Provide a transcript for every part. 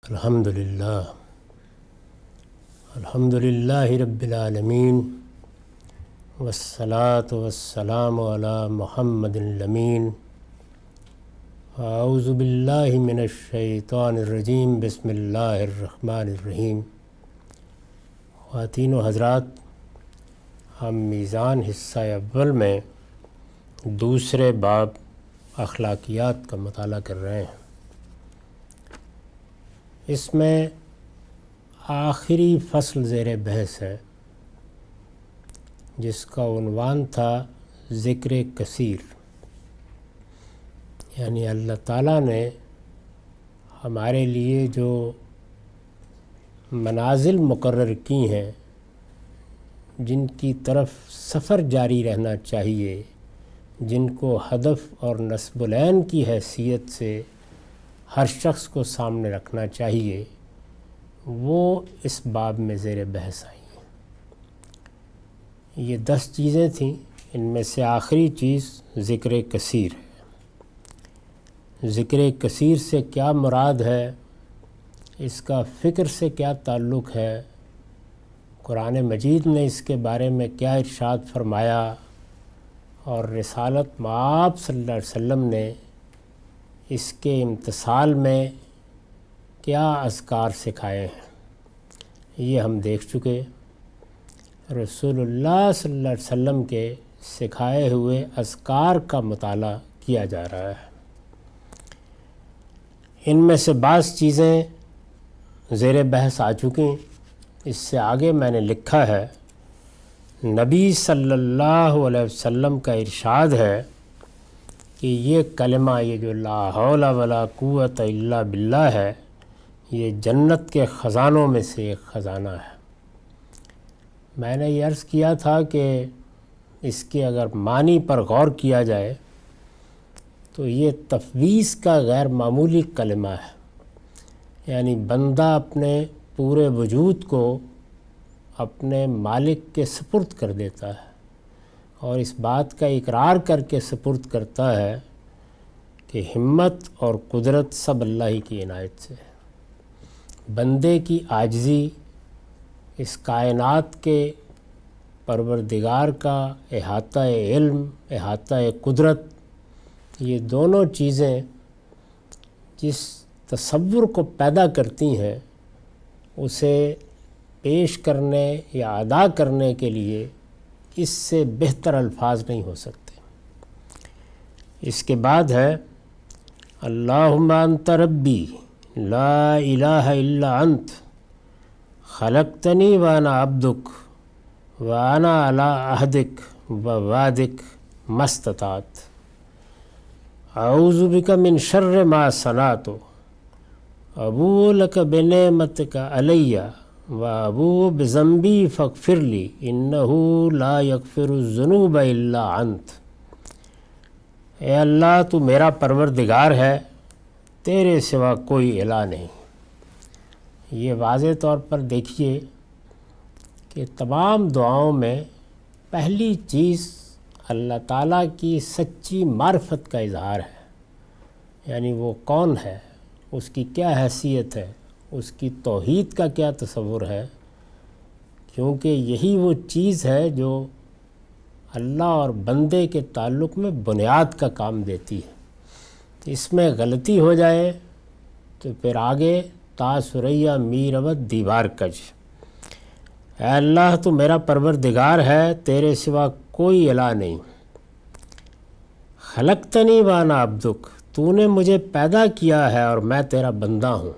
الحمدللہ رب العالمین والصلاة والسلام علی محمد الامین اعوذ باللہ من الشیطان الرجیم بسم اللہ الرحمن الرحیم۔ خواتین و حضرات، ہم میزان حصہ اول میں دوسرے باب اخلاقیات کا مطالعہ کر رہے ہیں۔ اس میں آخری فصل زیر بحث ہے جس کا عنوان تھا ذکر کثیر، یعنی اللہ تعالیٰ نے ہمارے لیے جو منازل مقرر کی ہیں، جن کی طرف سفر جاری رہنا چاہیے، جن کو ہدف اور نصب العین کی حیثیت سے ہر شخص کو سامنے رکھنا چاہیے، وہ اس باب میں زیر بحث آئی ہیں۔ یہ 10 چیزیں تھیں، ان میں سے آخری چیز ذکر کثیر ہے۔ ذکر کثیر سے کیا مراد ہے، اس کا فکر سے کیا تعلق ہے، قرآن مجید نے اس کے بارے میں کیا ارشاد فرمایا، اور رسالت مآب صلی اللہ علیہ وسلم نے اس کے امتثال میں کیا اذکار سکھائے ہیں، یہ ہم دیکھ چکے۔ رسول اللہ صلی اللہ علیہ وسلم کے سکھائے ہوئے اذکار کا مطالعہ کیا جا رہا ہے۔ ان میں سے بعض چیزیں زیر بحث آ چکی، اس سے آگے میں نے لکھا ہے، نبی صلی اللہ علیہ وسلم کا ارشاد ہے کہ یہ کلمہ، یہ جو لا حول ولا قوت الا باللہ ہے، یہ جنت کے خزانوں میں سے ایک خزانہ ہے۔ میں نے یہ عرض کیا تھا کہ اس کے اگر معنی پر غور کیا جائے تو یہ تفویض کا غیر معمولی کلمہ ہے، یعنی بندہ اپنے پورے وجود کو اپنے مالک کے سپرد کر دیتا ہے، اور اس بات کا اقرار کر کے سپرد کرتا ہے کہ ہمت اور قدرت سب اللہ ہی کی عنایت سے ہے۔ بندے کی عاجزی، اس کائنات کے پروردگار کا احاطہ علم، احاطہ قدرت، یہ دونوں چیزیں جس تصور کو پیدا کرتی ہیں، اسے پیش کرنے یا ادا کرنے کے لیے اس سے بہتر الفاظ نہیں ہو سکتے۔ اس کے بعد ہے اللہم انت ربی لا الہ الا انت خلقتنی وانا عبدک وانا علی عہدک ووعدک ما استطعت اعوذ بک من شر ما صنعت ابوء لک بنعمتک علی وابوء بذنبی فاغفر لی انہ لا یغفر الذنوب الا انت۔ اے اللہ، تو میرا پروردگار ہے، تیرے سوا کوئی الہ نہیں۔ یہ واضح طور پر دیکھیے کہ تمام دعاؤں میں پہلی چیز اللہ تعالیٰ کی سچی معرفت کا اظہار ہے، یعنی وہ کون ہے، اس کی کیا حیثیت ہے، اس کی توحید کا کیا تصور ہے، کیونکہ یہی وہ چیز ہے جو اللہ اور بندے کے تعلق میں بنیاد کا کام دیتی ہے۔ اس میں غلطی ہو جائے تو پھر آگے تا سریہ میرود دیوار کج۔ اے اللہ، تو میرا پروردگار ہے، تیرے سوا کوئی الہ نہیں۔ خلقتنی وانا عبدک، تو نے مجھے پیدا کیا ہے اور میں تیرا بندہ ہوں۔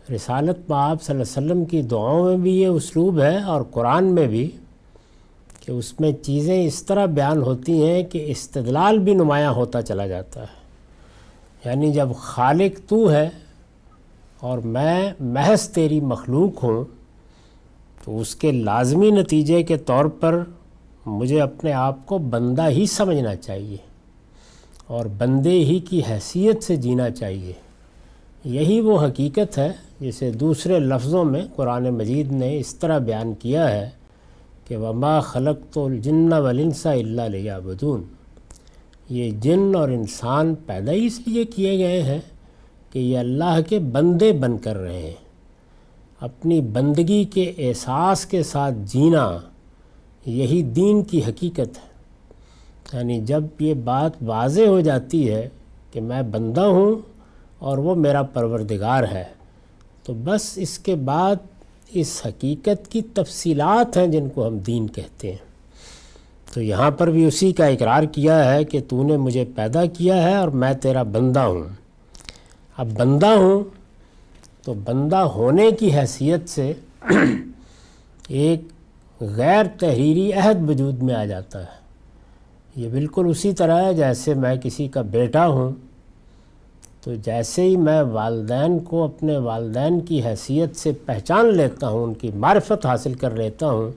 رسالت مآب صلی اللہ علیہ وسلم کی دعاؤں میں بھی یہ اسلوب ہے، اور قرآن میں بھی، کہ اس میں چیزیں اس طرح بیان ہوتی ہیں کہ استدلال بھی نمایاں ہوتا چلا جاتا ہے۔ یعنی جب خالق تو ہے اور میں محض تیری مخلوق ہوں، تو اس کے لازمی نتیجے کے طور پر مجھے اپنے آپ کو بندہ ہی سمجھنا چاہیے اور بندے ہی کی حیثیت سے جینا چاہیے۔ یہی وہ حقیقت ہے جسے دوسرے لفظوں میں قرآن مجید نے اس طرح بیان کیا ہے کہ وَمَا خَلَقْتُ الْجِنَّ وَالْإِنسَ إِلَّا لِيَعْبُدُونَ۔ یہ جن اور انسان پیدا ہی اس لیے کیے گئے ہیں کہ یہ اللہ کے بندے بن کر رہے ہیں، اپنی بندگی کے احساس کے ساتھ جینا، یہی دین کی حقیقت ہے۔ یعنی جب یہ بات واضح ہو جاتی ہے کہ میں بندہ ہوں اور وہ میرا پروردگار ہے، تو بس اس کے بعد اس حقیقت کی تفصیلات ہیں جن کو ہم دین کہتے ہیں۔ تو یہاں پر بھی اسی کا اقرار کیا ہے کہ تو نے مجھے پیدا کیا ہے اور میں تیرا بندہ ہوں۔ اب بندہ ہوں تو بندہ ہونے کی حیثیت سے ایک غیر تحریری عہد وجود میں آ جاتا ہے۔ یہ بالکل اسی طرح ہے جیسے میں کسی کا بیٹا ہوں، تو جیسے ہی میں والدین کو اپنے والدین کی حیثیت سے پہچان لیتا ہوں، ان کی معرفت حاصل کر لیتا ہوں،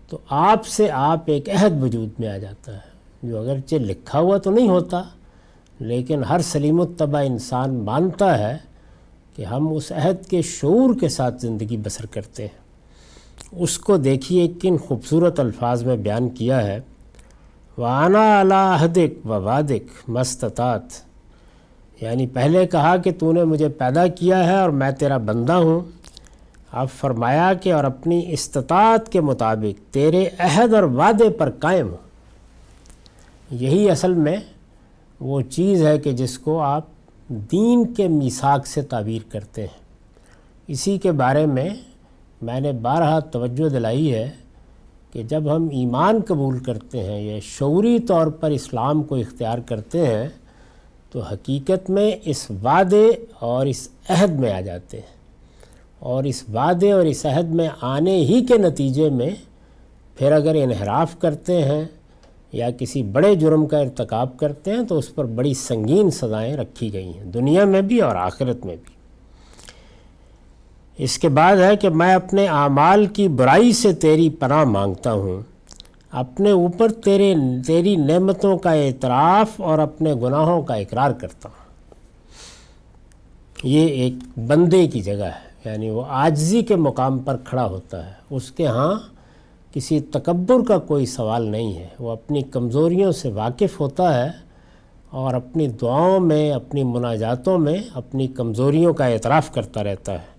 تو آپ سے آپ ایک عہد وجود میں آ جاتا ہے، جو اگرچہ لکھا ہوا تو نہیں ہوتا، لیکن ہر سلیم الطبع انسان مانتا ہے کہ ہم اس عہد کے شعور کے ساتھ زندگی بسر کرتے ہیں۔ اس کو دیکھیے کن خوبصورت الفاظ میں بیان کیا ہے، وَأَنَا عَلَىٰ عَهْدِكَ وَوَعْدِكَ مَا اسْتَطَعْتُ، یعنی پہلے کہا کہ تو نے مجھے پیدا کیا ہے اور میں تیرا بندہ ہوں، اب فرمایا کہ اور اپنی استطاعت کے مطابق تیرے عہد اور وعدے پر قائم ہوں۔ یہی اصل میں وہ چیز ہے کہ جس کو آپ دین کے میثاق سے تعبیر کرتے ہیں۔ اسی کے بارے میں نے بارہا توجہ دلائی ہے کہ جب ہم ایمان قبول کرتے ہیں یا شعوری طور پر اسلام کو اختیار کرتے ہیں، تو حقیقت میں اس وعدے اور اس عہد میں آ جاتے ہیں، اور اس وعدے اور اس عہد میں آنے ہی کے نتیجے میں پھر اگر انحراف کرتے ہیں یا کسی بڑے جرم کا ارتکاب کرتے ہیں تو اس پر بڑی سنگین سزائیں رکھی گئی ہیں، دنیا میں بھی اور آخرت میں بھی۔ اس کے بعد ہے کہ میں اپنے اعمال کی برائی سے تیری پناہ مانگتا ہوں، اپنے اوپر تیری نعمتوں کا اعتراف اور اپنے گناہوں کا اقرار کرتا ہوں۔ یہ ایک بندے کی جگہ ہے، یعنی وہ عاجزی کے مقام پر کھڑا ہوتا ہے، اس کے ہاں کسی تکبر کا کوئی سوال نہیں ہے، وہ اپنی کمزوریوں سے واقف ہوتا ہے اور اپنی دعاؤں میں، اپنی مناجاتوں میں اپنی کمزوریوں کا اعتراف کرتا رہتا ہے۔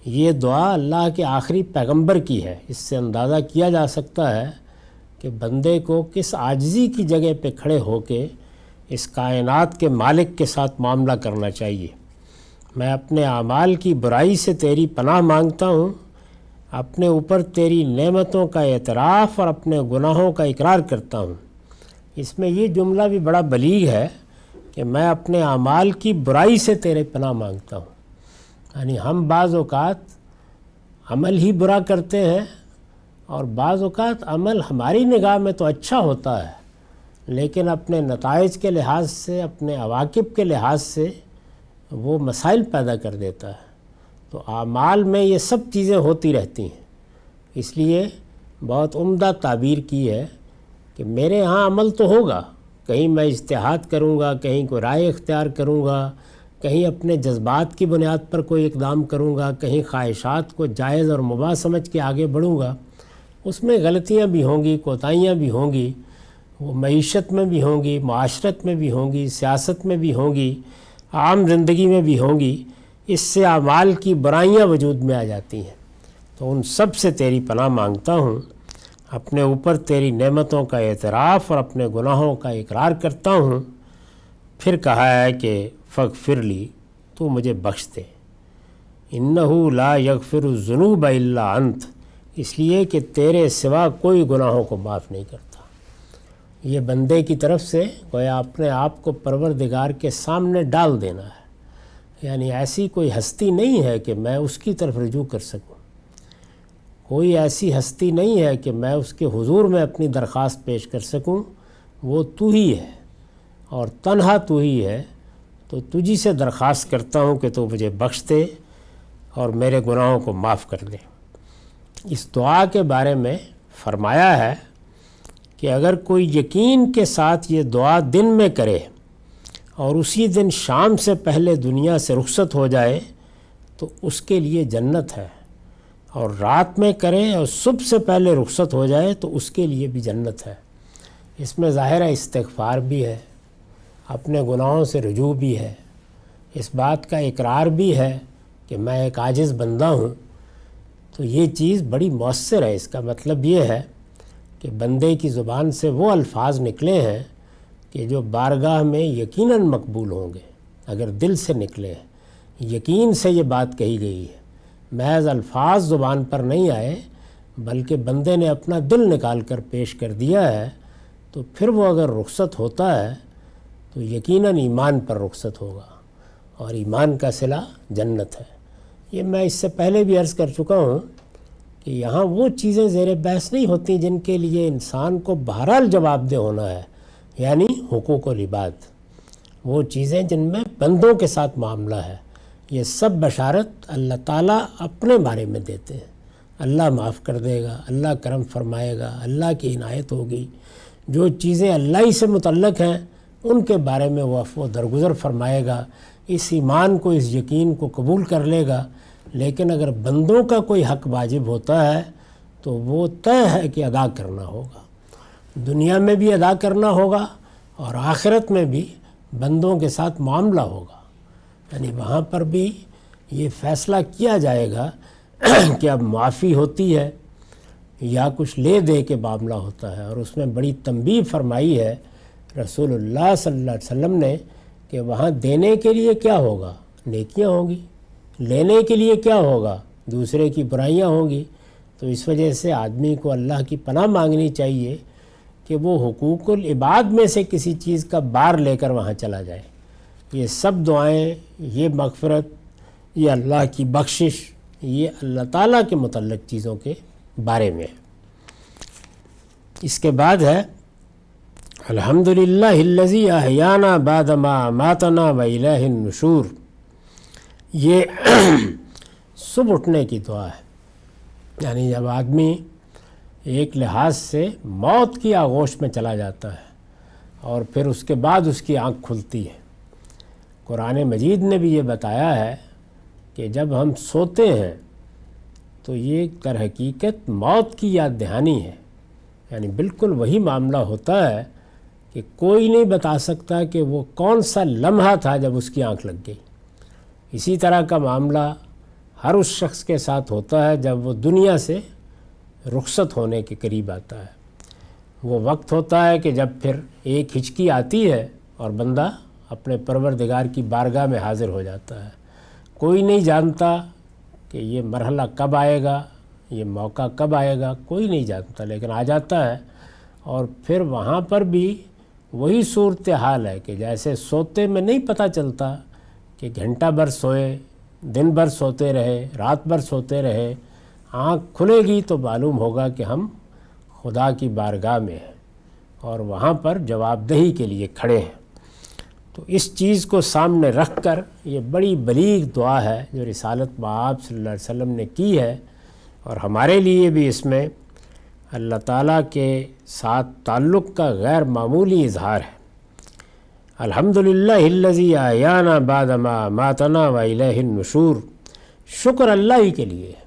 یہ دعا اللہ کے آخری پیغمبر کی ہے۔ اس سے اندازہ کیا جا سکتا ہے کہ بندے کو کس عاجزی کی جگہ پہ کھڑے ہو کے اس کائنات کے مالک کے ساتھ معاملہ کرنا چاہیے۔ میں اپنے اعمال کی برائی سے تیری پناہ مانگتا ہوں، اپنے اوپر تیری نعمتوں کا اعتراف اور اپنے گناہوں کا اقرار کرتا ہوں۔ اس میں یہ جملہ بھی بڑا بلیغ ہے کہ میں اپنے اعمال کی برائی سے تیرے پناہ مانگتا ہوں۔ یعنی ہم بعض اوقات عمل ہی برا کرتے ہیں، اور بعض اوقات عمل ہماری نگاہ میں تو اچھا ہوتا ہے، لیکن اپنے نتائج کے لحاظ سے، اپنے عواقب کے لحاظ سے وہ مسائل پیدا کر دیتا ہے۔ تو اعمال میں یہ سب چیزیں ہوتی رہتی ہیں، اس لیے بہت عمدہ تعبیر کی ہے کہ میرے ہاں عمل تو ہوگا، کہیں میں اجتہاد کروں گا، کہیں کوئی رائے اختیار کروں گا، کہیں اپنے جذبات کی بنیاد پر کوئی اقدام کروں گا، کہیں خواہشات کو جائز اور مباح سمجھ کے آگے بڑھوں گا، اس میں غلطیاں بھی ہوں گی، کوتاہیاں بھی ہوں گی، وہ معیشت میں بھی ہوں گی، معاشرت میں بھی ہوں گی، سیاست میں بھی ہوں گی، عام زندگی میں بھی ہوں گی۔ اس سے اعمال کی برائیاں وجود میں آ جاتی ہیں، تو ان سب سے تیری پناہ مانگتا ہوں، اپنے اوپر تیری نعمتوں کا اعتراف اور اپنے گناہوں کا اقرار کرتا ہوں۔ پھر کہا ہے کہ فاغفر لی، تو مجھے بخش دے، انہ لا یغفر الذنوب الا انت، اس لیے کہ تیرے سوا کوئی گناہوں کو معاف نہیں کرتا۔ یہ بندے کی طرف سے گویا اپنے آپ کو پروردگار کے سامنے ڈال دینا ہے، یعنی ایسی کوئی ہستی نہیں ہے کہ میں اس کی طرف رجوع کر سکوں، کوئی ایسی ہستی نہیں ہے کہ میں اس کے حضور میں اپنی درخواست پیش کر سکوں، وہ تو ہی ہے اور تنہا تو ہی ہے۔ تو تجھی سے درخواست کرتا ہوں کہ تو مجھے بخش دے اور میرے گناہوں کو معاف کر دے۔ اس دعا کے بارے میں فرمایا ہے کہ اگر کوئی یقین کے ساتھ یہ دعا دن میں کرے اور اسی دن شام سے پہلے دنیا سے رخصت ہو جائے تو اس کے لیے جنت ہے، اور رات میں کرے اور صبح سے پہلے رخصت ہو جائے تو اس کے لیے بھی جنت ہے۔ اس میں ظاہر ہے استغفار بھی ہے، اپنے گناہوں سے رجوع بھی ہے، اس بات کا اقرار بھی ہے کہ میں ایک عاجز بندہ ہوں، تو یہ چیز بڑی مؤثر ہے۔ اس کا مطلب یہ ہے کہ بندے کی زبان سے وہ الفاظ نکلے ہیں کہ جو بارگاہ میں یقیناً مقبول ہوں گے، اگر دل سے نکلے ہیں، یقین سے یہ بات کہی گئی ہے، محض الفاظ زبان پر نہیں آئے بلکہ بندے نے اپنا دل نکال کر پیش کر دیا ہے، تو پھر وہ اگر رخصت ہوتا ہے تو یقیناً ایمان پر رخصت ہوگا، اور ایمان کا صلہ جنت ہے۔ یہ میں اس سے پہلے بھی عرض کر چکا ہوں کہ یہاں وہ چیزیں زیر بحث نہیں ہوتی جن کے لیے انسان کو بہرحال جواب دہ ہونا ہے، یعنی حقوق و العباد، وہ چیزیں جن میں بندوں کے ساتھ معاملہ ہے۔ یہ سب بشارت اللہ تعالیٰ اپنے بارے میں دیتے ہیں، اللہ معاف کر دے گا، اللہ کرم فرمائے گا، اللہ کی عنایت ہوگی۔ جو چیزیں اللہ ہی سے متعلق ہیں ان کے بارے میں وہ عفو و درگزر فرمائے گا، اس ایمان کو، اس یقین کو قبول کر لے گا۔ لیکن اگر بندوں کا کوئی حق واجب ہوتا ہے تو وہ طے ہے کہ ادا کرنا ہوگا، دنیا میں بھی ادا کرنا ہوگا اور آخرت میں بھی بندوں کے ساتھ معاملہ ہوگا، یعنی وہاں پر بھی یہ فیصلہ کیا جائے گا کہ اب معافی ہوتی ہے یا کچھ لے دے کے معاملہ ہوتا ہے۔ اور اس میں بڑی تنبیہ فرمائی ہے رسول اللہ صلی اللہ علیہ وسلم نے کہ وہاں دینے کے لیے کیا ہوگا؟ نیکیاں ہوں گی، لینے کے لیے کیا ہوگا؟ دوسرے کی برائیاں ہوں گی۔ تو اس وجہ سے آدمی کو اللہ کی پناہ مانگنی چاہیے کہ وہ حقوق العباد میں سے کسی چیز کا بار لے کر وہاں چلا جائے۔ یہ سب دعائیں، یہ مغفرت، یہ اللہ کی بخشش، یہ اللہ تعالیٰ کے متعلق چیزوں کے بارے میں ہے۔ اس کے بعد ہے الحمدللہ الذی احیانا بعد ما اماتنا والیہ النشور۔ یہ صبح اٹھنے کی دعا ہے، یعنی جب آدمی ایک لحاظ سے موت کی آغوش میں چلا جاتا ہے اور پھر اس کے بعد اس کی آنکھ کھلتی ہے۔ قرآن مجید نے بھی یہ بتایا ہے کہ جب ہم سوتے ہیں تو یہ در حقیقت موت کی یاد دہانی ہے، یعنی بالکل وہی معاملہ ہوتا ہے کہ کوئی نہیں بتا سکتا کہ وہ کون سا لمحہ تھا جب اس کی آنکھ لگ گئی۔ اسی طرح کا معاملہ ہر اس شخص کے ساتھ ہوتا ہے جب وہ دنیا سے رخصت ہونے کے قریب آتا ہے۔ وہ وقت ہوتا ہے کہ جب پھر ایک ہچکی آتی ہے اور بندہ اپنے پروردگار کی بارگاہ میں حاضر ہو جاتا ہے۔ کوئی نہیں جانتا کہ یہ مرحلہ کب آئے گا، یہ موقع کب آئے گا، کوئی نہیں جانتا، لیکن آ جاتا ہے۔ اور پھر وہاں پر بھی وہی صورتحال ہے کہ جیسے سوتے میں نہیں پتہ چلتا کہ گھنٹہ بھر سوئے، دن بھر سوتے رہے، رات بھر سوتے رہے، آنکھ کھلے گی تو معلوم ہوگا کہ ہم خدا کی بارگاہ میں ہیں اور وہاں پر جواب دہی کے لیے کھڑے ہیں۔ تو اس چیز کو سامنے رکھ کر یہ بڑی بلیغ دعا ہے جو رسالت مآب صلی اللہ علیہ وسلم نے کی ہے، اور ہمارے لیے بھی اس میں اللہ تعالیٰ کے ساتھ تعلق کا غیر معمولی اظہار ہے۔ الحمدللہ الذی احیانا بعد ما اماتنا والیہ النشور۔ شکر اللہ ہی کے لیے ہے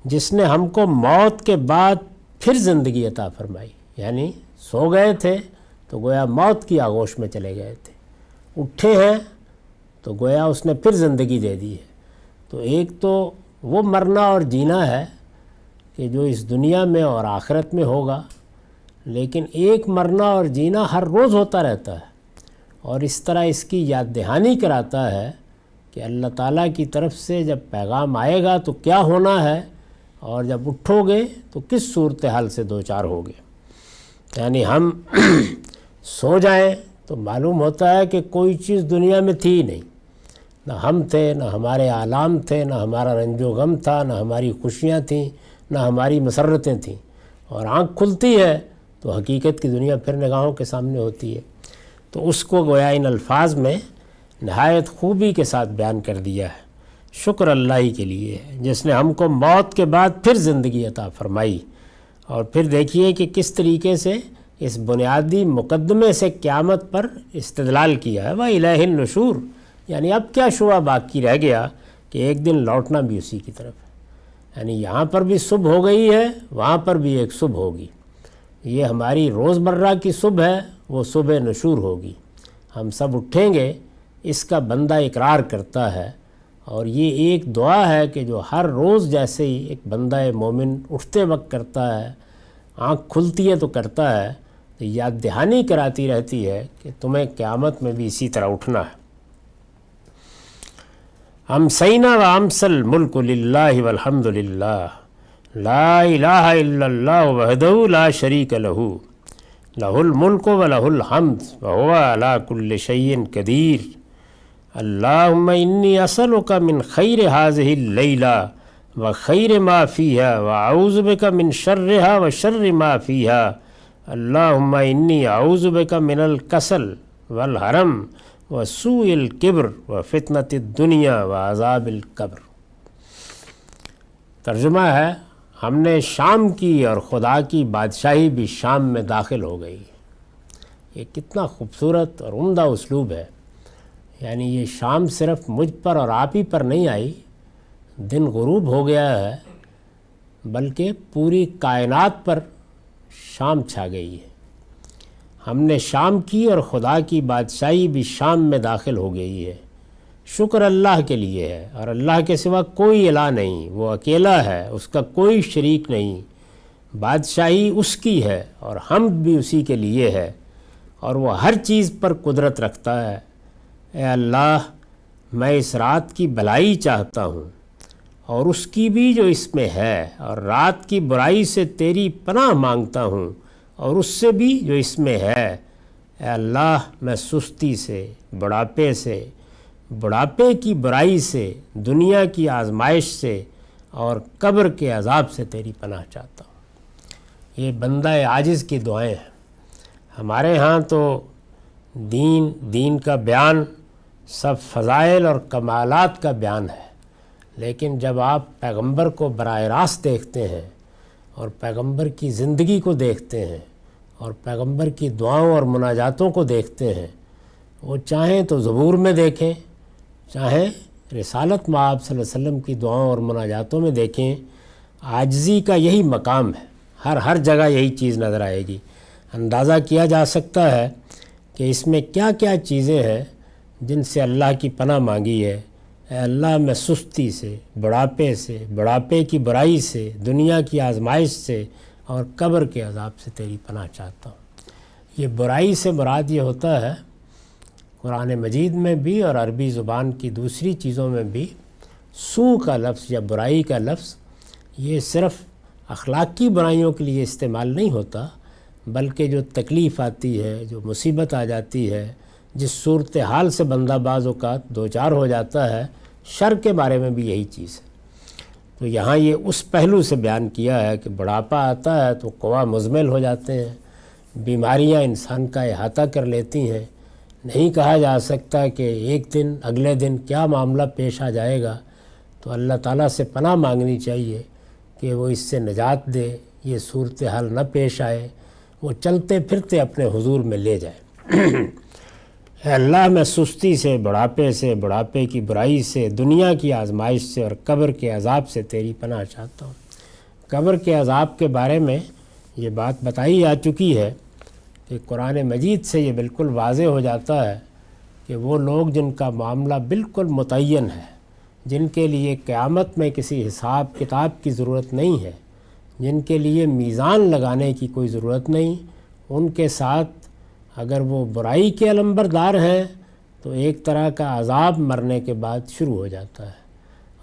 جس نے ہم کو موت کے بعد پھر زندگی عطا فرمائی، یعنی سو گئے تھے تو گویا موت کی آغوش میں چلے گئے تھے، اٹھے ہیں تو گویا اس نے پھر زندگی دے دی ہے۔ تو ایک تو وہ مرنا اور جینا ہے کہ جو اس دنیا میں اور آخرت میں ہوگا، لیکن ایک مرنا اور جینا ہر روز ہوتا رہتا ہے، اور اس طرح اس کی یاد دہانی کراتا ہے کہ اللہ تعالیٰ کی طرف سے جب پیغام آئے گا تو کیا ہونا ہے، اور جب اٹھو گے تو کس صورتحال سے دوچار ہوگے۔ یعنی ہم سو جائیں تو معلوم ہوتا ہے کہ کوئی چیز دنیا میں تھی ہی نہیں، نہ ہم تھے، نہ ہمارے آلام تھے، نہ ہمارا رنج و غم تھا، نہ ہماری خوشیاں تھیں، نہ ہماری مسرتیں تھیں، اور آنکھ کھلتی ہے تو حقیقت کی دنیا پھر نگاہوں کے سامنے ہوتی ہے۔ تو اس کو گویا ان الفاظ میں نہایت خوبی کے ساتھ بیان کر دیا ہے۔ شکر اللہ ہی کے لیے ہے جس نے ہم کو موت کے بعد پھر زندگی عطا فرمائی۔ اور پھر دیکھیے کہ کس طریقے سے اس بنیادی مقدمے سے قیامت پر استدلال کیا ہے، وَإِلَيْهِ النُّشُورُ، یعنی اب کیا شبہ باقی رہ گیا کہ ایک دن لوٹنا بھی اسی کی طرف ہے۔ یعنی یہاں پر بھی صبح ہو گئی ہے، وہاں پر بھی ایک صبح ہوگی۔ یہ ہماری روزمرہ کی صبح ہے، وہ صبح نشور ہوگی۔ ہم سب اٹھیں گے اس کا بندہ اقرار کرتا ہے، اور یہ ایک دعا ہے کہ جو ہر روز جیسے ہی ایک بندہ مومن اٹھتے وقت کرتا ہے، آنکھ کھلتی ہے تو کرتا ہے، تو یاد دہانی کراتی رہتی ہے کہ تمہیں قیامت میں بھی اسی طرح اٹھنا ہے۔ امسینا و امسل الملک للہ والحمد للہ لا الہ الا اللہ وحدہ لا شریک لہ لہ الملک و لہ الحمد وہو علی کل شیء قدیر اللہم انی اسألک من خیر ہذہ اللیلہ و خیر ما فیہا و اعوذ بک من شرہا و شر ما فیہا اللہم انی اعوذ بک من الکسل والحرم و سوء الکبر و فتنۃ الدنیا و عذاب القبر۔ ترجمہ ہے، ہم نے شام کی اور خدا کی بادشاہی بھی شام میں داخل ہو گئی۔ یہ کتنا خوبصورت اور عمدہ اسلوب ہے، یعنی یہ شام صرف مجھ پر اور آپ ہی پر نہیں آئی، دن غروب ہو گیا ہے، بلکہ پوری کائنات پر شام چھا گئی ہے۔ ہم نے شام کی اور خدا کی بادشاہی بھی شام میں داخل ہو گئی ہے۔ شکر اللہ کے لیے ہے، اور اللہ کے سوا کوئی الہ نہیں، وہ اکیلا ہے، اس کا کوئی شریک نہیں، بادشاہی اس کی ہے اور حمد بھی اسی کے لیے ہے، اور وہ ہر چیز پر قدرت رکھتا ہے۔ اے اللہ، میں اس رات کی بھلائی چاہتا ہوں اور اس کی بھی جو اس میں ہے، اور رات کی برائی سے تیری پناہ مانگتا ہوں اور اس سے بھی جو اس میں ہے۔ اے اللہ، میں سستی سے، بڑھاپے کی برائی سے، دنیا کی آزمائش سے اور قبر کے عذاب سے تیری پناہ چاہتا ہوں۔ یہ بندہ عاجز کی دعائیں ہیں۔ ہمارے ہاں تو دین کا بیان سب فضائل اور کمالات کا بیان ہے، لیکن جب آپ پیغمبر کو براہ راست دیکھتے ہیں اور پیغمبر کی زندگی کو دیکھتے ہیں اور پیغمبر کی دعاؤں اور مناجاتوں کو دیکھتے ہیں، وہ چاہیں تو زبور میں دیکھیں، چاہیں رسالت میں آپ صلی اللہ علیہ وسلم کی دعاؤں اور مناجاتوں میں دیکھیں، عاجزی کا یہی مقام ہے۔ ہر جگہ یہی چیز نظر آئے گی۔ اندازہ کیا جا سکتا ہے کہ اس میں کیا کیا چیزیں ہیں جن سے اللہ کی پناہ مانگی ہے۔ اے اللہ، میں سستی سے، بڑھاپے کی برائی سے، دنیا کی آزمائش سے اور قبر کے عذاب سے تیری پناہ چاہتا ہوں۔ یہ برائی سے مراد یہ ہوتا ہے، قرآن مجید میں بھی اور عربی زبان کی دوسری چیزوں میں بھی سو کا لفظ یا برائی کا لفظ یہ صرف اخلاقی برائیوں کے لیے استعمال نہیں ہوتا، بلکہ جو تکلیف آتی ہے، جو مصیبت آ جاتی ہے، جس صورتحال سے بندہ بعض اوقات دوچار ہو جاتا ہے، شر کے بارے میں بھی یہی چیز ہے۔ تو یہاں یہ اس پہلو سے بیان کیا ہے کہ بڑھاپا آتا ہے تو قوا مزمل ہو جاتے ہیں، بیماریاں انسان کا احاطہ کر لیتی ہیں، نہیں کہا جا سکتا کہ ایک دن اگلے دن کیا معاملہ پیش آ جائے گا۔ تو اللہ تعالیٰ سے پناہ مانگنی چاہیے کہ وہ اس سے نجات دے، یہ صورتحال نہ پیش آئے، وہ چلتے پھرتے اپنے حضور میں لے جائے۔ اے اللہ، میں سستی سے، بڑھاپے کی برائی سے، دنیا کی آزمائش سے اور قبر کے عذاب سے تیری پناہ چاہتا ہوں۔ قبر کے عذاب کے بارے میں یہ بات بتائی جا چکی ہے کہ قرآن مجید سے یہ بالکل واضح ہو جاتا ہے کہ وہ لوگ جن کا معاملہ بالکل متعین ہے، جن کے لیے قیامت میں کسی حساب کتاب کی ضرورت نہیں ہے، جن کے لیے میزان لگانے کی کوئی ضرورت نہیں، ان کے ساتھ اگر وہ برائی کے علمبردار ہیں تو ایک طرح کا عذاب مرنے کے بعد شروع ہو جاتا ہے،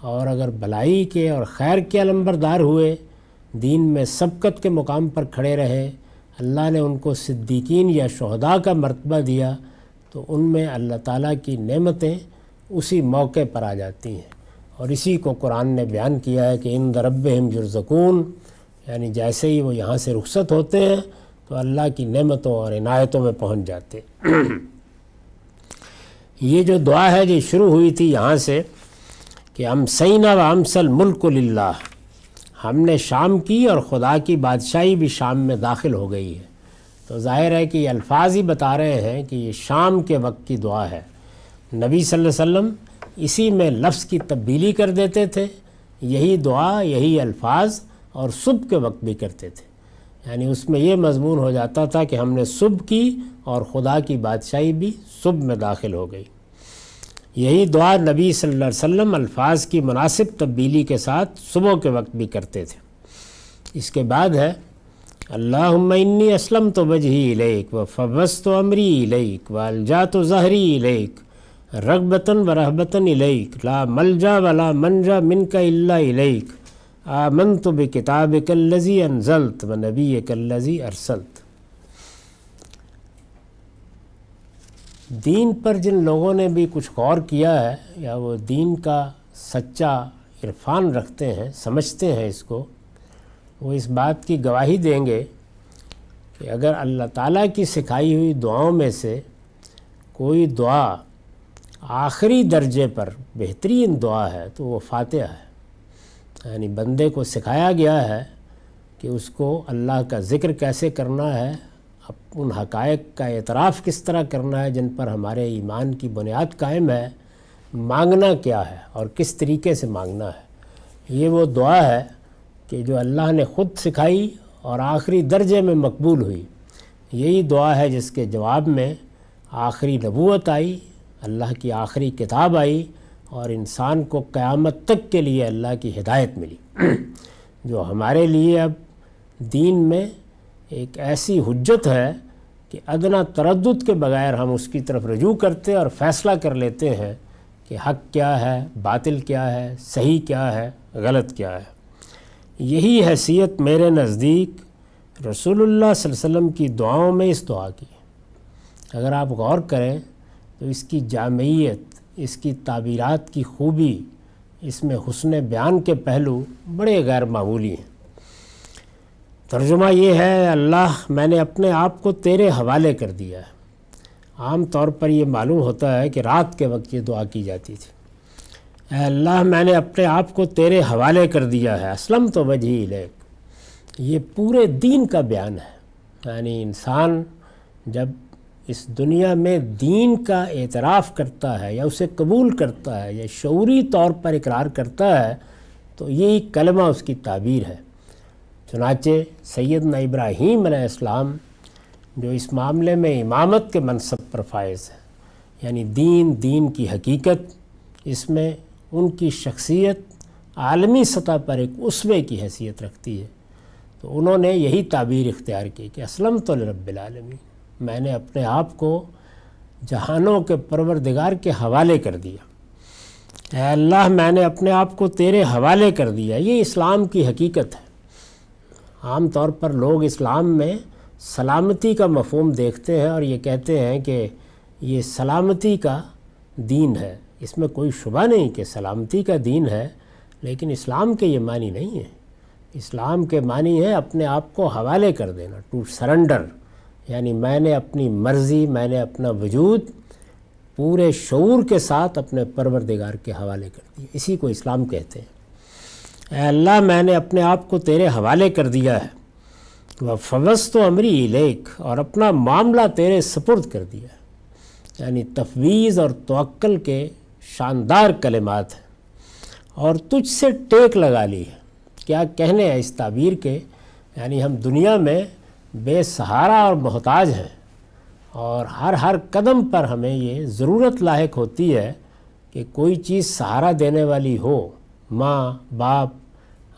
اور اگر بھلائی کے اور خیر کے علمبردار ہوئے، دین میں سبقت کے مقام پر کھڑے رہے، اللہ نے ان کو صدیقین یا شہداء کا مرتبہ دیا، تو ان میں اللہ تعالیٰ کی نعمتیں اسی موقع پر آ جاتی ہیں، اور اسی کو قرآن نے بیان کیا ہے کہ عند ربہم یرزقون، یعنی جیسے ہی وہ یہاں سے رخصت ہوتے ہیں تو اللہ کی نعمتوں اور عنایتوں میں پہنچ جاتے۔ یہ جو دعا ہے جو شروع ہوئی تھی یہاں سے کہ امسینا و امسل ملک للہ، ہم نے شام کی اور خدا کی بادشاہی بھی شام میں داخل ہو گئی ہے، تو ظاہر ہے کہ یہ الفاظ ہی بتا رہے ہیں کہ یہ شام کے وقت کی دعا ہے۔ نبی صلی اللہ علیہ وسلم اسی میں لفظ کی تبدیلی کر دیتے تھے، یہی دعا، یہی الفاظ، اور صبح کے وقت بھی کرتے تھے، یعنی اس میں یہ مضمون ہو جاتا تھا کہ ہم نے صبح کی اور خدا کی بادشاہی بھی صبح میں داخل ہو گئی۔ یہی دعا نبی صلی اللہ علیہ وسلم الفاظ کی مناسب تبدیلی کے ساتھ صبح کے وقت بھی کرتے تھے۔ اس کے بعد ہے اللہم انی اسلمت وجہی الیک وفوضت امری الیک والجأت ظہری الیک رغبتاً ورہبتاً الیک لا ملجا ولا منجا منک الا الیک آمنت بکتابک الذی انزلت ونبیک الذی ارسلت۔ دین پر جن لوگوں نے بھی کچھ غور کیا ہے یا وہ دین کا سچا عرفان رکھتے ہیں، سمجھتے ہیں اس کو، وہ اس بات کی گواہی دیں گے کہ اگر اللہ تعالیٰ کی سکھائی ہوئی دعاؤں میں سے کوئی دعا آخری درجے پر بہترین دعا ہے تو وہ فاتحہ ہے۔ یعنی بندے کو سکھایا گیا ہے کہ اس کو اللہ کا ذکر کیسے کرنا ہے، ان حقائق کا اعتراف کس طرح کرنا ہے جن پر ہمارے ایمان کی بنیاد قائم ہے، مانگنا کیا ہے اور کس طریقے سے مانگنا ہے۔ یہ وہ دعا ہے کہ جو اللہ نے خود سکھائی اور آخری درجے میں مقبول ہوئی۔ یہی دعا ہے جس کے جواب میں آخری نبوت آئی، اللہ کی آخری کتاب آئی اور انسان کو قیامت تک کے لیے اللہ کی ہدایت ملی، جو ہمارے لیے اب دین میں ایک ایسی حجت ہے کہ ادنا تردد کے بغیر ہم اس کی طرف رجوع کرتے اور فیصلہ کر لیتے ہیں کہ حق کیا ہے، باطل کیا ہے، صحیح کیا ہے، غلط کیا ہے۔ یہی حیثیت میرے نزدیک رسول اللہ صلی اللہ علیہ وسلم کی دعاؤں میں اس دعا کی ہے۔ اگر آپ غور کریں تو اس کی جامعیت، اس کی تعبیرات کی خوبی، اس میں حسن بیان کے پہلو بڑے غیر معمولی ہیں۔ ترجمہ یہ ہے، اللہ میں نے اپنے آپ کو تیرے حوالے کر دیا ہے۔ عام طور پر یہ معلوم ہوتا ہے کہ رات کے وقت یہ دعا کی جاتی تھی۔ اے اللہ میں نے اپنے آپ کو تیرے حوالے کر دیا ہے، اسلمت وجہی الیک۔ یہ پورے دین کا بیان ہے۔ یعنی انسان جب اس دنیا میں دین کا اعتراف کرتا ہے یا اسے قبول کرتا ہے یا شعوری طور پر اقرار کرتا ہے تو یہی کلمہ اس کی تعبیر ہے۔ چنانچہ سیدنا ابراہیم علیہ السلام جو اس معاملے میں امامت کے منصب پر فائز ہے، یعنی دین کی حقیقت، اس میں ان کی شخصیت عالمی سطح پر ایک اسوے کی حیثیت رکھتی ہے، تو انہوں نے یہی تعبیر اختیار کی کہ اسلمت لرب العالمین، میں نے اپنے آپ کو جہانوں کے پروردگار کے حوالے کر دیا۔ اے اللہ میں نے اپنے آپ کو تیرے حوالے کر دیا۔ یہ اسلام کی حقیقت ہے۔ عام طور پر لوگ اسلام میں سلامتی کا مفہوم دیکھتے ہیں اور یہ کہتے ہیں کہ یہ سلامتی کا دین ہے۔ اس میں کوئی شبہ نہیں کہ سلامتی کا دین ہے، لیکن اسلام کے یہ معنی نہیں ہے۔ اسلام کے معنی ہے اپنے آپ کو حوالے کر دینا، ٹو سرنڈر، یعنی میں نے اپنی مرضی، میں نے اپنا وجود پورے شعور کے ساتھ اپنے پروردگار کے حوالے کر دیا۔ اسی کو اسلام کہتے ہیں۔ اے اللہ میں نے اپنے آپ کو تیرے حوالے کر دیا ہے، وفوضت امری الیک، اور اپنا معاملہ تیرے سپرد کر دیا ہے۔ یعنی تفویض اور توکل کے شاندار کلمات ہیں، اور تجھ سے ٹیک لگا لی ہے۔ کیا کہنے ہیں اس تعبیر کے، یعنی ہم دنیا میں بے سہارا اور محتاج ہیں، اور ہر قدم پر ہمیں یہ ضرورت لاحق ہوتی ہے کہ کوئی چیز سہارا دینے والی ہو۔ ماں باپ،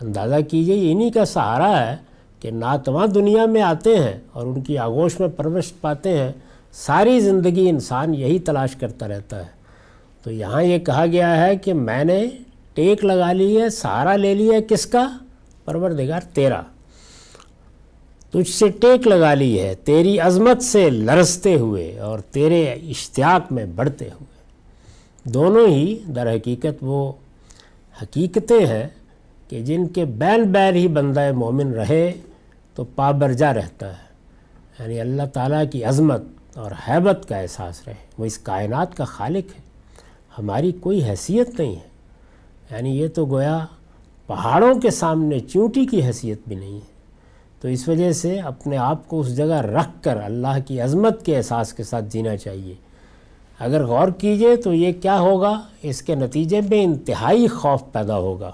اندازہ کیجئے یہ انہی کا سہارا ہے کہ ناتواں دنیا میں آتے ہیں اور ان کی آغوش میں پرورش پاتے ہیں۔ ساری زندگی انسان یہی تلاش کرتا رہتا ہے۔ تو یہاں یہ کہا گیا ہے کہ میں نے ٹیک لگا لی ہے، سہارا لے لیا ہے، کس کا؟ پروردگار تیرا۔ تجھ سے ٹیک لگا لی ہے، تیری عظمت سے لرزتے ہوئے اور تیرے اشتیاق میں بڑھتے ہوئے۔ دونوں ہی در حقیقت وہ حقیقتیں ہیں کہ جن کے بیل بیل ہی بندہ مومن رہے تو پابرجا رہتا ہے، یعنی اللہ تعالیٰ کی عظمت اور ہیبت کا احساس رہے۔ وہ اس کائنات کا خالق ہے، ہماری کوئی حیثیت نہیں ہے۔ یعنی یہ تو گویا پہاڑوں کے سامنے چونٹی کی حیثیت بھی نہیں ہے۔ تو اس وجہ سے اپنے آپ کو اس جگہ رکھ کر اللہ کی عظمت کے احساس کے ساتھ جینا چاہیے۔ اگر غور کیجئے تو یہ کیا ہوگا، اس کے نتیجے میں انتہائی خوف پیدا ہوگا۔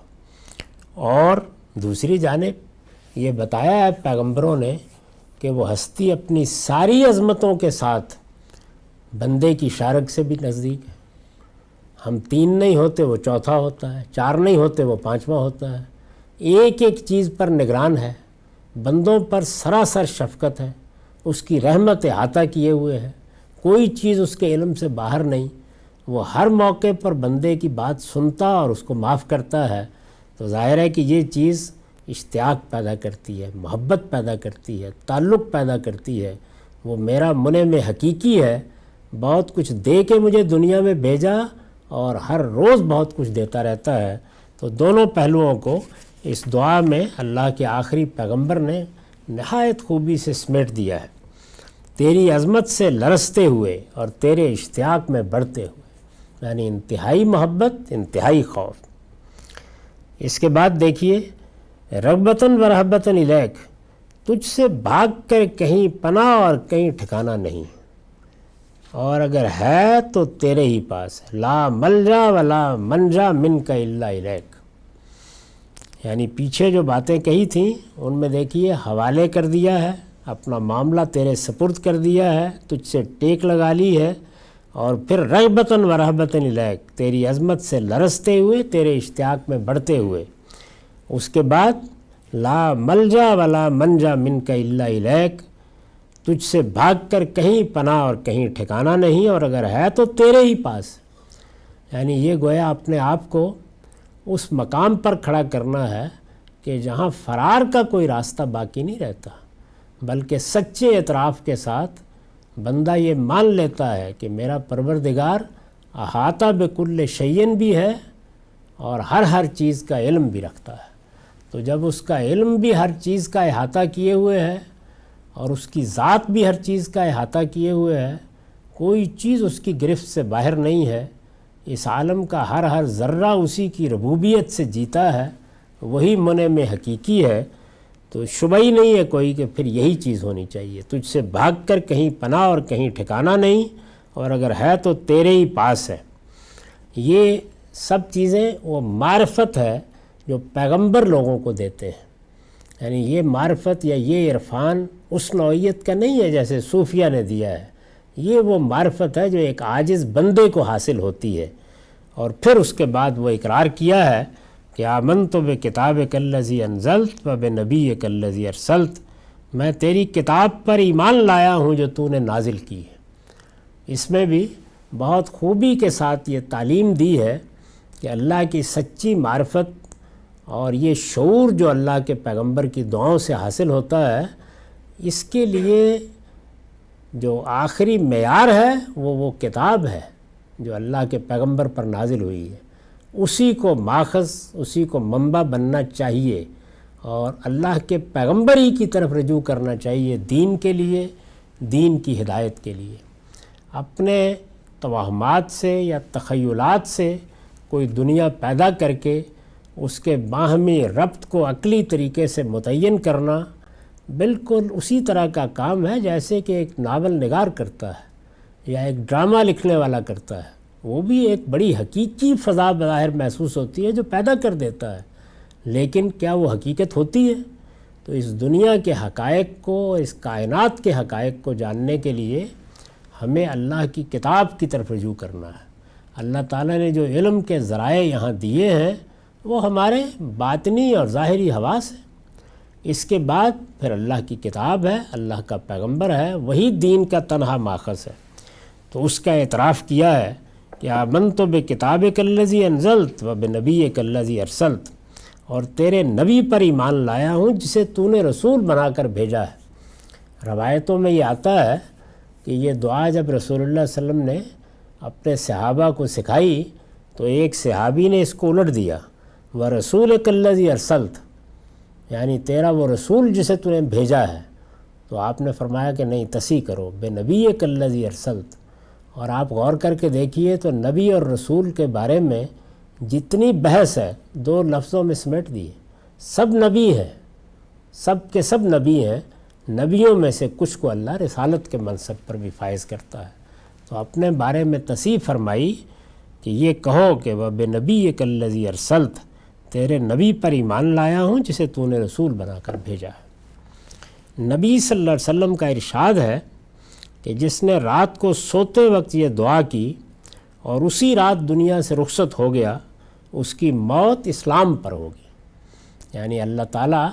اور دوسری جانب یہ بتایا ہے پیغمبروں نے کہ وہ ہستی اپنی ساری عظمتوں کے ساتھ بندے کی شارک سے بھی نزدیک ہے۔ ہم 3 نہیں ہوتے وہ چوتھا ہوتا ہے، 4 نہیں ہوتے وہ 5واں ہوتا ہے، ایک ایک چیز پر نگران ہے، بندوں پر سراسر شفقت ہے، اس کی رحمت احاطہ کیے ہوئے ہے، کوئی چیز اس کے علم سے باہر نہیں، وہ ہر موقع پر بندے کی بات سنتا اور اس کو معاف کرتا ہے۔ تو ظاہر ہے کہ یہ چیز اشتیاق پیدا کرتی ہے، محبت پیدا کرتی ہے، تعلق پیدا کرتی ہے۔ وہ میرا منعم حقیقی ہے، بہت کچھ دے کے مجھے دنیا میں بھیجا اور ہر روز بہت کچھ دیتا رہتا ہے۔ تو دونوں پہلوؤں کو اس دعا میں اللہ کے آخری پیغمبر نے نہایت خوبی سے سمیٹ دیا ہے، تیری عظمت سے لرزتے ہوئے اور تیرے اشتیاق میں بڑھتے ہوئے، یعنی انتہائی محبت، انتہائی خوف۔ اس کے بعد دیکھیے، رغبتاً و رہبتاً الیک، تجھ سے بھاگ کر کہیں پناہ اور کہیں ٹھکانہ نہیں، اور اگر ہے تو تیرے ہی پاس ہے، لا ملجا ولا منجا منک الا الیک۔ یعنی پیچھے جو باتیں کہی تھیں ان میں دیکھیے حوالے کر دیا ہے، اپنا معاملہ تیرے سپرد کر دیا ہے، تجھ سے ٹیک لگا لی ہے، اور پھر رغبتاً و رہبتاً الیک، تیری عظمت سے لرزتے ہوئے، تیرے اشتیاق میں بڑھتے ہوئے۔ اس کے بعد لا ملجا ولا منجا منک الا الیک، تجھ سے بھاگ کر کہیں پناہ اور کہیں ٹھکانہ نہیں، اور اگر ہے تو تیرے ہی پاس۔ یعنی یہ گویا اپنے آپ کو اس مقام پر کھڑا کرنا ہے کہ جہاں فرار کا کوئی راستہ باقی نہیں رہتا، بلکہ سچے اعتراف کے ساتھ بندہ یہ مان لیتا ہے کہ میرا پروردگار احاطہ بکل شیء بھی ہے اور ہر چیز کا علم بھی رکھتا ہے۔ تو جب اس کا علم بھی ہر چیز کا احاطہ کیے ہوئے ہے اور اس کی ذات بھی ہر چیز کا احاطہ کیے ہوئے ہے، کوئی چیز اس کی گرفت سے باہر نہیں ہے، اس عالم کا ہر ذرہ اسی کی ربوبیت سے جیتا ہے، وہی منعم حقیقی ہے، تو شبہ ہی نہیں ہے کوئی کہ پھر یہی چیز ہونی چاہیے، تجھ سے بھاگ کر کہیں پناہ اور کہیں ٹھکانہ نہیں، اور اگر ہے تو تیرے ہی پاس ہے۔ یہ سب چیزیں وہ معرفت ہے جو پیغمبر لوگوں کو دیتے ہیں، یعنی یہ معرفت یا یہ عرفان اس نوعیت کا نہیں ہے جیسے صوفیہ نے دیا ہے، یہ وہ معرفت ہے جو ایک عاجز بندے کو حاصل ہوتی ہے۔ اور پھر اس کے بعد وہ اقرار کیا ہے کہ آمنت بکتابک الذی انزلت وبنبیک الذی ارسلت، میں تیری کتاب پر ایمان لایا ہوں جو تو نے نازل کی ہے۔ اس میں بھی بہت خوبی کے ساتھ یہ تعلیم دی ہے کہ اللہ کی سچی معرفت اور یہ شعور جو اللہ کے پیغمبر کی دعاؤں سے حاصل ہوتا ہے، اس کے لیے جو آخری معیار ہے وہ کتاب ہے جو اللہ کے پیغمبر پر نازل ہوئی ہے، اسی کو ماخذ، اسی کو منبع بننا چاہیے اور اللہ کے پیغمبر ہی کی طرف رجوع کرنا چاہیے دین کے لیے، دین کی ہدایت کے لیے۔ اپنے توہمات سے یا تخیلات سے کوئی دنیا پیدا کر کے اس کے باہمی ربط کو عقلی طریقے سے متعین کرنا بالکل اسی طرح کا کام ہے جیسے کہ ایک ناول نگار کرتا ہے یا ایک ڈرامہ لکھنے والا کرتا ہے۔ وہ بھی ایک بڑی حقیقی فضا بظاہر محسوس ہوتی ہے جو پیدا کر دیتا ہے، لیکن کیا وہ حقیقت ہوتی ہے؟ تو اس دنیا کے حقائق کو، اس کائنات کے حقائق کو جاننے کے لیے ہمیں اللہ کی کتاب کی طرف رجوع کرنا ہے۔ اللہ تعالیٰ نے جو علم کے ذرائع یہاں دیے ہیں وہ ہمارے باطنی اور ظاہری حواس ہیں۔ اس کے بعد پھر اللہ کی کتاب ہے، اللہ کا پیغمبر ہے، وہی دین کا تنہا ماخذ ہے۔ تو اس کا اعتراف کیا ہے کہ آمنت بکتابک الذی انزلت وبنبیک الذی ارسلت، اور تیرے نبی پر ایمان لایا ہوں جسے تو نے رسول بنا کر بھیجا ہے۔ روایتوں میں یہ آتا ہے کہ یہ دعا جب رسول اللہ صلی اللہ علیہ وسلم نے اپنے صحابہ کو سکھائی تو ایک صحابی نے اس کو الٹ دیا، وَرَسُولَكَ الَّذِي أَرْسَلْتَ، یعنی تیرا وہ رسول جسے تو نے بھیجا ہے۔ تو آپ نے فرمایا کہ نہیں، تصحیح کرو، بِنَبِيِّكَ الَّذِي أَرْسَلْتَ۔ اور آپ غور کر کے دیکھیے تو نبی اور رسول کے بارے میں جتنی بحث ہے 2 لفظوں میں سمیٹ دی، سب نبی ہیں، سب کے سب نبی ہیں، نبیوں میں سے کچھ کو اللہ رسالت کے منصب پر بھی فائز کرتا ہے۔ تو اپنے بارے میں تصحیح فرمائی کہ یہ کہو کہ وَبِنَبِيِّكَ الَّذِي أَرْسَلْتَ، تیرے نبی پر ایمان لایا ہوں جسے تو نے رسول بنا کر بھیجا ہے۔ نبی صلی اللہ علیہ وسلم کا ارشاد ہے کہ جس نے رات کو سوتے وقت یہ دعا کی اور اسی رات دنیا سے رخصت ہو گیا، اس کی موت اسلام پر ہوگی، یعنی اللہ تعالیٰ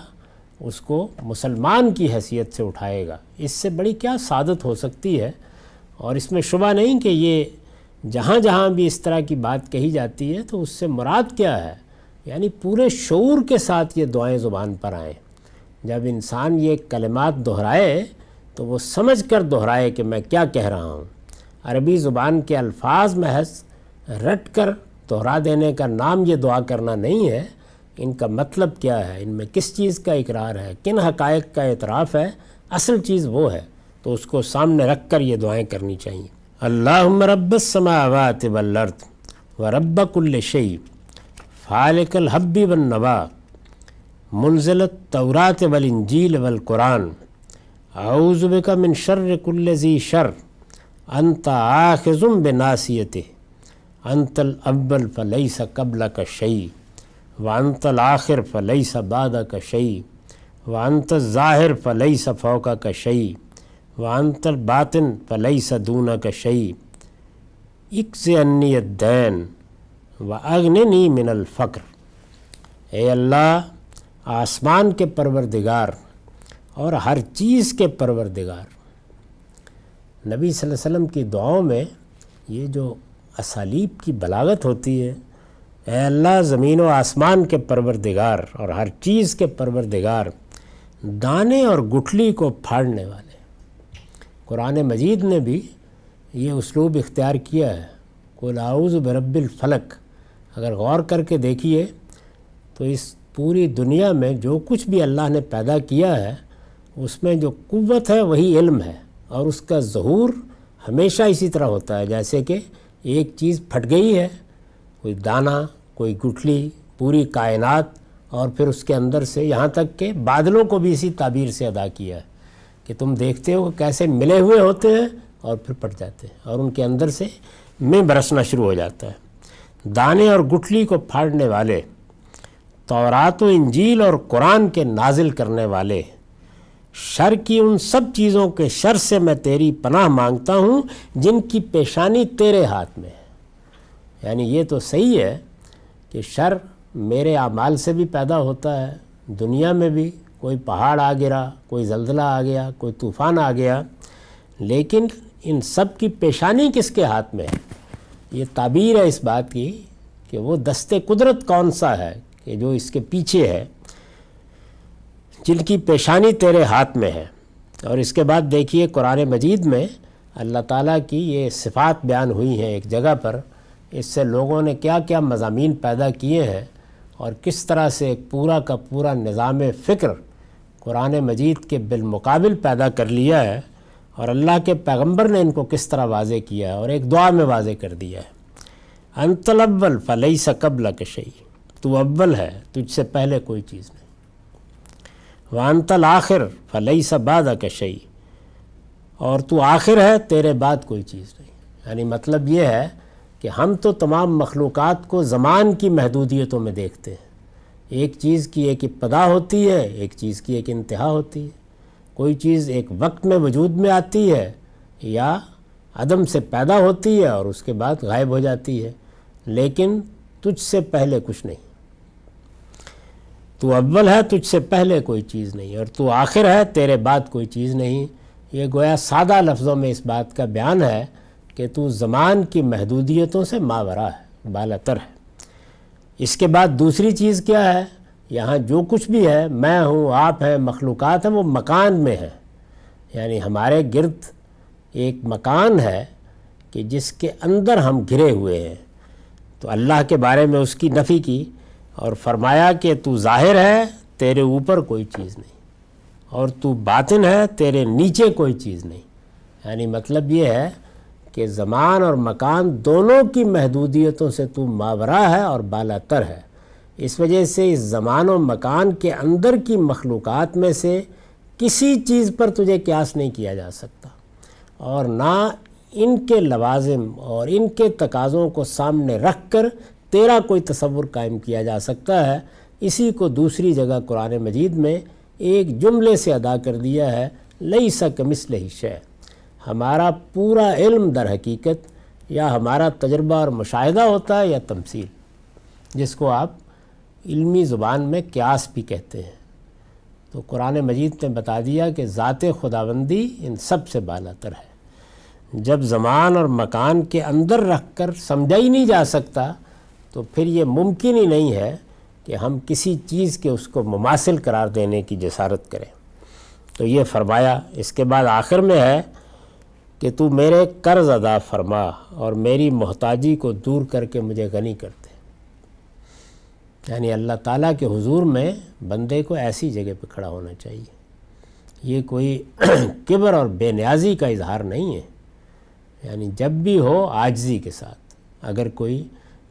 اس کو مسلمان کی حیثیت سے اٹھائے گا۔ اس سے بڑی کیا سعادت ہو سکتی ہے؟ اور اس میں شبہ نہیں کہ یہ جہاں جہاں بھی اس طرح کی بات کہی جاتی ہے تو اس سے مراد کیا ہے، یعنی پورے شعور کے ساتھ یہ دعائیں زبان پر آئیں۔ جب انسان یہ کلمات دہرائے تو وہ سمجھ کر دہرائے کہ میں کیا کہہ رہا ہوں۔ عربی زبان کے الفاظ محض رٹ کر دہرا دینے کا نام یہ دعا کرنا نہیں ہے، ان کا مطلب کیا ہے، ان میں کس چیز کا اقرار ہے، کن حقائق کا اعتراف ہے، اصل چیز وہ ہے، تو اس کو سامنے رکھ کر یہ دعائیں کرنی چاہیے۔ اللہم رب السماوات والارض ورب کل شیء فالق الحب والنوا منزل التوراۃ والانجیل والقرآن اعوذ بک من شر کل ذی شر انت آخذ بناصیتہ انت الاول فلیس قبلک شیء وانت الآخر فلیس بعدک شیء وانت الظاہر فلیس فوقک شیء وانت الباطن فلیس دونک شیء اقض عنی الدین واغننی من الفقر۔ اے اللہ، آسمان کے پروردگار اور ہر چیز کے پروردگار۔ نبی صلی اللہ علیہ وسلم کی دعاؤں میں یہ جو اسالیب کی بلاغت ہوتی ہے، اے اللہ زمین و آسمان کے پروردگار اور ہر چیز کے پروردگار، دانے اور گٹھلی کو پھاڑنے والے۔ قرآن مجید نے بھی یہ اسلوب اختیار کیا ہے، قل اعوذ برب الفلق۔ اگر غور کر کے دیکھیے تو اس پوری دنیا میں جو کچھ بھی اللہ نے پیدا کیا ہے اس میں جو قوت ہے وہی علم ہے، اور اس کا ظہور ہمیشہ اسی طرح ہوتا ہے، جیسے کہ ایک چیز پھٹ گئی ہے، کوئی دانہ، کوئی گٹھلی، پوری کائنات، اور پھر اس کے اندر سے یہاں تک کہ بادلوں کو بھی اسی تعبیر سے ادا کیا ہے کہ تم دیکھتے ہو کیسے ملے ہوئے ہوتے ہیں اور پھر پھٹ جاتے ہیں اور ان کے اندر سے میں برسنا شروع ہو جاتا ہے۔ دانے اور گٹھلی کو پھاڑنے والے، تورات و انجیل اور قرآن کے نازل کرنے والے، شر کی ان سب چیزوں کے شر سے میں تیری پناہ مانگتا ہوں جن کی پیشانی تیرے ہاتھ میں ہے۔ یعنی یہ تو صحیح ہے کہ شر میرے اعمال سے بھی پیدا ہوتا ہے، دنیا میں بھی کوئی پہاڑ آ گرا، کوئی زلزلہ آ گیا، کوئی طوفان آ گیا، لیکن ان سب کی پیشانی کس کے ہاتھ میں ہے؟ یہ تعبیر ہے اس بات کی کہ وہ دست قدرت کون سا ہے کہ جو اس کے پیچھے ہے، جن کی پیشانی تیرے ہاتھ میں ہے۔ اور اس کے بعد دیکھیے قرآن مجید میں اللہ تعالیٰ کی یہ صفات بیان ہوئی ہیں ایک جگہ پر، اس سے لوگوں نے کیا کیا مضامین پیدا کیے ہیں اور کس طرح سے ایک پورا کا پورا نظام فکر قرآن مجید کے بالمقابل پیدا کر لیا ہے، اور اللہ کے پیغمبر نے ان کو کس طرح واضح کیا ہے اور ایک دعا میں واضح کر دیا ہے۔ انت الاول فلیس قبلک شیء، تو اول ہے، تجھ سے پہلے کوئی چیز نہیں۔ وانت الآخر فلیس بعدک شیء، اور تو آخر ہے، تیرے بعد کوئی چیز نہیں۔ یعنی مطلب یہ ہے کہ ہم تو تمام مخلوقات کو زمان کی محدودیتوں میں دیکھتے ہیں، ایک چیز کی ایک ابتدا ہوتی ہے، ایک چیز کی ایک انتہا ہوتی ہے، کوئی چیز ایک وقت میں وجود میں آتی ہے یا عدم سے پیدا ہوتی ہے اور اس کے بعد غائب ہو جاتی ہے، لیکن تجھ سے پہلے کچھ نہیں۔ تو اول ہے، تجھ سے پہلے کوئی چیز نہیں، اور تو آخر ہے، تیرے بعد کوئی چیز نہیں۔ یہ گویا سادہ لفظوں میں اس بات کا بیان ہے کہ تو زمان کی محدودیتوں سے ماورا ہے، بالاتر ہے۔ اس کے بعد دوسری چیز کیا ہے؟ یہاں جو کچھ بھی ہے، میں ہوں، آپ ہیں، مخلوقات ہیں، وہ مکان میں ہے، یعنی ہمارے گرد ایک مکان ہے کہ جس کے اندر ہم گھرے ہوئے ہیں۔ تو اللہ کے بارے میں اس کی نفی کی اور فرمایا کہ تو ظاہر ہے، تیرے اوپر کوئی چیز نہیں، اور تو باطن ہے، تیرے نیچے کوئی چیز نہیں۔ یعنی مطلب یہ ہے کہ زمان اور مکان دونوں کی محدودیتوں سے تو ماورا ہے اور بالاتر ہے۔ اس وجہ سے اس زمان و مکان کے اندر کی مخلوقات میں سے کسی چیز پر تجھے قیاس نہیں کیا جا سکتا، اور نہ ان کے لوازم اور ان کے تقاضوں کو سامنے رکھ کر تیرا کوئی تصور قائم کیا جا سکتا ہے۔ اسی کو دوسری جگہ قرآن مجید میں ایک جملے سے ادا کر دیا ہے، لیس کمثلہ شیء۔ ہمارا پورا علم در حقیقت یا ہمارا تجربہ اور مشاہدہ ہوتا ہے یا تمثیل، جس کو آپ علمی زبان میں قیاس بھی کہتے ہیں۔ تو قرآن مجید نے بتا دیا کہ ذات خداوندی ان سب سے بالا تر ہے۔ جب زمان اور مکان کے اندر رکھ کر سمجھا ہی نہیں جا سکتا تو پھر یہ ممکن ہی نہیں ہے کہ ہم کسی چیز کے اس کو مماثل قرار دینے کی جسارت کریں۔ تو یہ فرمایا، اس کے بعد آخر میں ہے کہ تو میرے قرض ادا فرما اور میری محتاجی کو دور کر کے مجھے غنی کر دے۔ یعنی اللہ تعالیٰ کے حضور میں بندے کو ایسی جگہ پہ کھڑا ہونا چاہیے، یہ کوئی کبر اور بے نیازی کا اظہار نہیں ہے، یعنی جب بھی ہو عاجزی کے ساتھ۔ اگر کوئی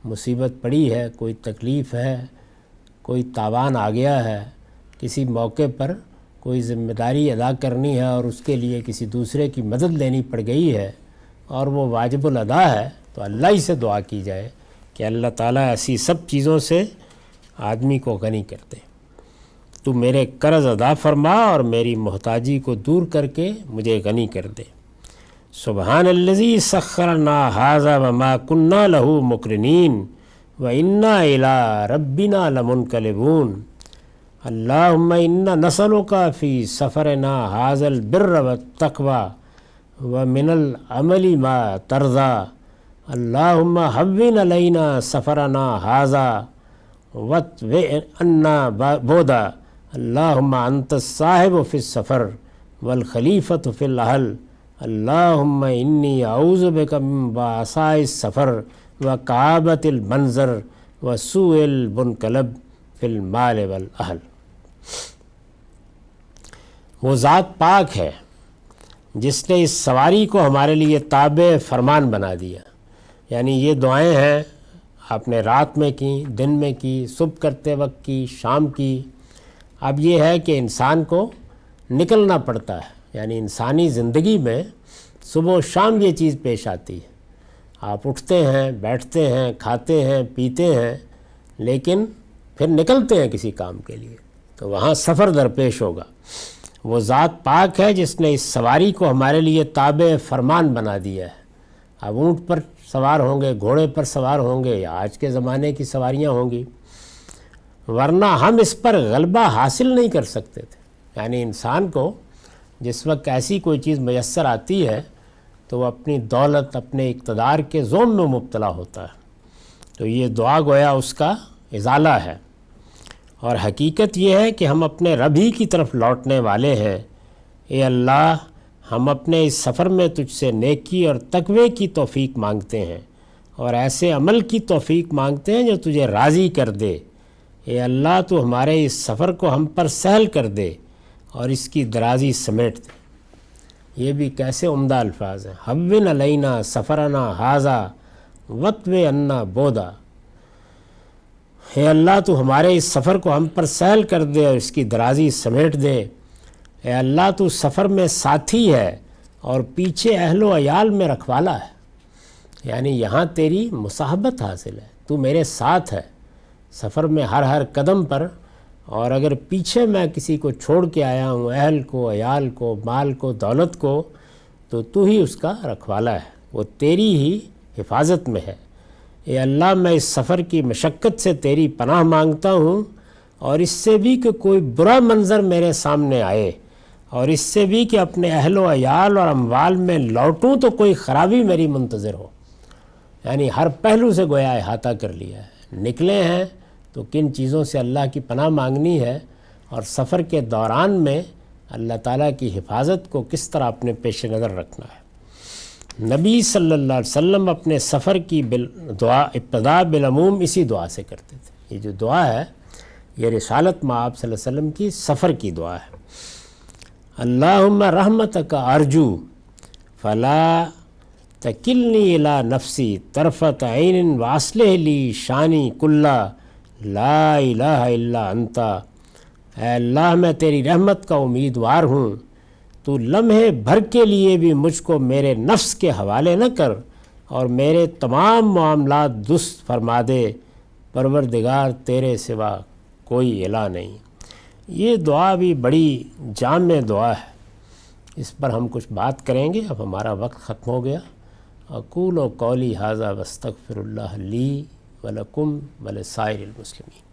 مصیبت پڑی ہے، کوئی تکلیف ہے، کوئی تاوان آ گیا ہے، کسی موقع پر کوئی ذمہ داری ادا کرنی ہے اور اس کے لیے کسی دوسرے کی مدد لینی پڑ گئی ہے اور وہ واجب الادا ہے، تو اللہ ہی سے دعا کی جائے کہ اللہ تعالیٰ ایسی سب چیزوں سے آدمی کو غنی کر دے۔ تو میرے قرض ادا فرما اور میری محتاجی کو دور کر کے مجھے غنی کر دے۔ سبحان الذی سخرنا ھذا وما كنا له مقرنین وإنا إلی ربنا لمنقلبون۔ اللہم انا نسألک فی سفرنا ھذا البر والتقوی ومن العمل ما ترضی۔ اللہم ھون علینا سفرنا ھذا واتوِ عنا بعدا۔ اللہم انت الصاحب فی السفر والخلیفۃ فی الاہل۔ اللہم انی اعوذ بک من وعثاء السفر وکآبۃ المنظر وسوء المنقلب فی المال والاہل۔ وہ ذات پاک ہے جس نے اس سواری کو ہمارے لیے تابع فرمان بنا دیا۔ یعنی یہ دعائیں ہیں آپ نے رات میں کی، دن میں کی، صبح کرتے وقت کی، شام کی۔ اب یہ ہے کہ انسان کو نکلنا پڑتا ہے، یعنی انسانی زندگی میں صبح و شام یہ چیز پیش آتی ہے۔ آپ اٹھتے ہیں، بیٹھتے ہیں، کھاتے ہیں، پیتے ہیں، لیکن پھر نکلتے ہیں کسی کام کے لیے، تو وہاں سفر درپیش ہوگا۔ وہ ذات پاک ہے جس نے اس سواری کو ہمارے لیے تابع فرمان بنا دیا ہے۔ اب اونٹ پر سوار ہوں گے، گھوڑے پر سوار ہوں گے، یا آج کے زمانے کی سواریاں ہوں گی، ورنہ ہم اس پر غلبہ حاصل نہیں کر سکتے تھے۔ یعنی انسان کو جس وقت ایسی کوئی چیز میسر آتی ہے تو وہ اپنی دولت، اپنے اقتدار کے زوم میں مبتلا ہوتا ہے۔ تو یہ دعا گویا اس کا ازالہ ہے، اور حقیقت یہ ہے کہ ہم اپنے رب ہی کی طرف لوٹنے والے ہیں۔ اے اللہ، ہم اپنے اس سفر میں تجھ سے نیکی اور تقوی کی توفیق مانگتے ہیں، اور ایسے عمل کی توفیق مانگتے ہیں جو تجھے راضی کر دے۔ اے اللہ، تو ہمارے اس سفر کو ہم پر سہل کر دے اور اس کی درازی سمیٹ دے۔ یہ بھی کیسے عمدہ الفاظ ہیں۔ ھون علینا سفرنا ھذا واتوِ عنا بعدا۔ اے اللہ، تو ہمارے اس سفر کو ہم پر سہل کر دے اور اس کی درازی سمیٹ دے۔ اے اللہ، تو سفر میں ساتھی ہے اور پیچھے اہل و عیال میں رکھوالا ہے، یعنی یہاں تیری مصاحبت حاصل ہے، تو میرے ساتھ ہے سفر میں ہر قدم پر، اور اگر پیچھے میں کسی کو چھوڑ کے آیا ہوں، اہل کو، عیال کو، مال کو، دولت کو، تو ہی اس کا رکھوالا ہے، وہ تیری ہی حفاظت میں ہے۔ اے اللہ، میں اس سفر کی مشقت سے تیری پناہ مانگتا ہوں، اور اس سے بھی کہ کوئی برا منظر میرے سامنے آئے، اور اس سے بھی کہ اپنے اہل و عیال اور اموال میں لوٹوں تو کوئی خرابی میری منتظر ہو۔ یعنی ہر پہلو سے گویا احاطہ کر لیا ہے۔ نکلے ہیں تو کن چیزوں سے اللہ کی پناہ مانگنی ہے، اور سفر کے دوران میں اللہ تعالیٰ کی حفاظت کو کس طرح اپنے پیش نظر رکھنا ہے۔ نبی صلی اللہ علیہ وسلم اپنے سفر کی دعا ابتدا بالعموم اسی دعا سے کرتے تھے۔ یہ جو دعا ہے یہ رسالت مآب صلی اللہ علیہ وسلم کی سفر کی دعا ہے۔ اللہم رحمتک ارجو فلا تکلنی الی نفسی طرفۃ عین واصلح لی شانی کلہ لا الہ الا انت۔ اے اللہ، میں تیری رحمت کا امیدوار ہوں، تو لمحے بھر کے لیے بھی مجھ کو میرے نفس کے حوالے نہ کر، اور میرے تمام معاملات درست فرما دے۔ پروردگار، تیرے سوا کوئی الہ نہیں۔ یہ دعا بھی بڑی جامع دعا ہے، اس پر ہم کچھ بات کریں گے۔ اب ہمارا وقت ختم ہو گیا، اقول قولی ھذا واستغفر اللہ لی ولکم ولسائر المسلمین۔